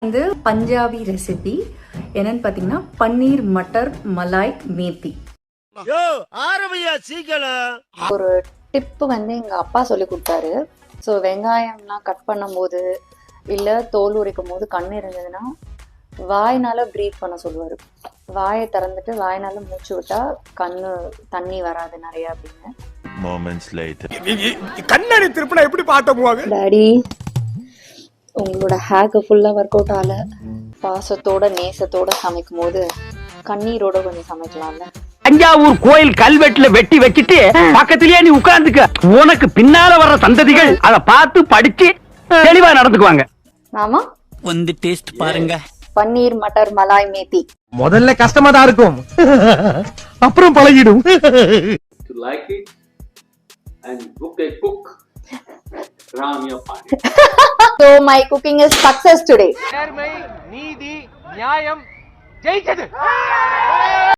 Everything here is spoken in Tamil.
வந்து பஞ்சாபி ரெசிபி என்னன்னு பார்த்தீங்கன்னா பன்னீர் மட்டர் மலாய் மேத்தி. ஒரு டிப்பு வந்து எங்கள் அப்பா சொல்லி கொடுத்தாரு. ஸோ வெங்காயம்லாம் கட் பண்ணும்போது இல்லை தோல் உரிக்கும் போது கண் இருந்ததுன்னா வாய்னால ப்ரீத் பண்ண சொல்லுவார். வாயை திறந்துட்டு வாய்னால மூச்சு விட்டா கண்ணு தண்ணி வராது நிறைய அப்படின்னு. கண்ணாடி திருப்பினா எப்படி பாட்டமுவாங்க டாடி, உங்களோட ஹேக்கு ஃபுல்லாக ஒர்க் அவுட் ஆகல. பாசத்தோட நேசத்தோட சமைக்கும் போது கண்ணீரோட கொஞ்சம் சமைக்கலாம்ல. தஞ்சாவூர் கோயில் கல்வெட்டுல வெட்டி வச்சிட்டு பக்கத்திலேயே நீ உட்கார்ந்துக்க. உனக்கு பின்னால வர்ற சந்ததிகள் அத பார்த்து படிச்சு தெளிவா நடந்துக்குவாங்க. மாமா வந்து டேஸ்ட் பாருங்க. பன்னீர் மட்டர் மலாய் மேத்தி. முதல்ல கஷ்டமா தான் இருக்கும், அப்புறம் பழகிடும். To like it and book a cook, Ramya Pandey. So my cooking is success today. நேர்மை, நீதி, நியாயம் ஜெயிச்சது.